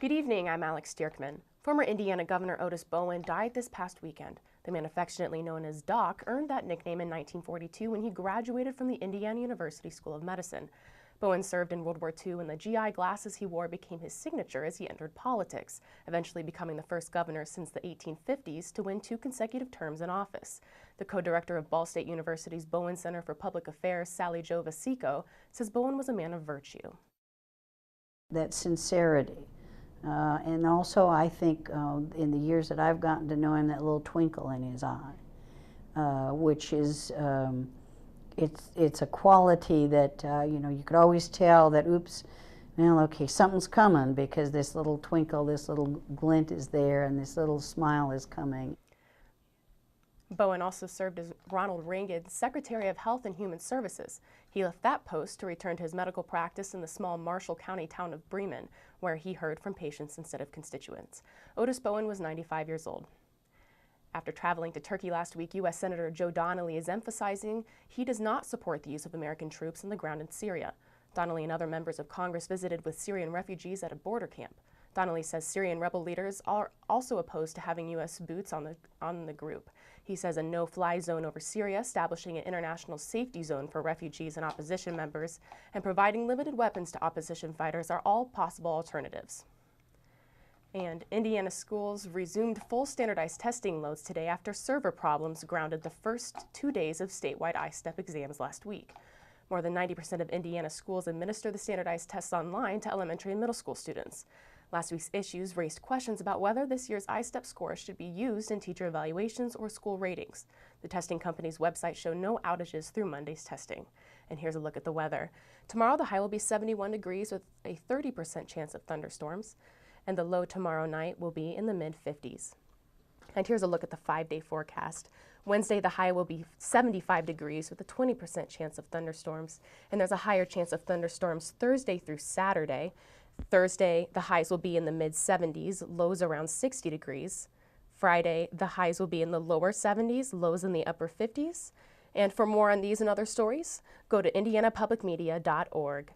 Good evening, I'm Alex Dierckman. Former Indiana Governor Otis Bowen died this past weekend. The man affectionately known as Doc earned that nickname in 1942 when he graduated from the Indiana University School of Medicine. Bowen served in World War II, and the GI glasses he wore became his signature as he entered politics, eventually becoming the first governor since the 1850s to win 2 consecutive terms in office. The co-director of Ball State University's Bowen Center for Public Affairs, Sally Jo Vasico, says Bowen was a man of virtue. That sincerity. And also, I think in the years that I've gotten to know him, that little twinkle in his eye, which is, it's a quality that, you know, you could always tell that, oops, well, okay, something's coming, because this little twinkle, this little glint is there, and this little smile is coming. Bowen also served as Ronald Reagan's Secretary of Health and Human Services. He left that post to return to his medical practice in the small Marshall County town of Bremen, where he heard from patients instead of constituents. Otis Bowen was 95 years old. After traveling to Turkey last week, U.S. Senator Joe Donnelly is emphasizing he does not support the use of American troops on the ground in Syria. Donnelly and other members of Congress visited with Syrian refugees at a border camp. Donnelly says Syrian rebel leaders are also opposed to having U.S. boots on the group. He says a no-fly zone over Syria, establishing an international safety zone for refugees and opposition members, and providing limited weapons to opposition fighters are all possible alternatives. And Indiana schools resumed full standardized testing loads today after server problems grounded the first 2 days of statewide ISTEP exams last week. More than 90% of Indiana schools administer the standardized tests online to elementary and middle school students. Last week's issues raised questions about whether this year's ISTEP scores should be used in teacher evaluations or school ratings. The testing company's website showed no outages through Monday's testing. And here's a look at the weather. Tomorrow the high will be 71 degrees with a 30% chance of thunderstorms, and the low tomorrow night will be in the mid-50s. And here's a look at the 5-day forecast. Wednesday, the high will be 75 degrees with a 20% chance of thunderstorms, and there's a higher chance of thunderstorms Thursday through Saturday. Thursday, the highs will be in the mid-70s, lows around 60 degrees. Friday, the highs will be in the lower 70s, lows in the upper 50s. And for more on these and other stories, go to indianapublicmedia.org.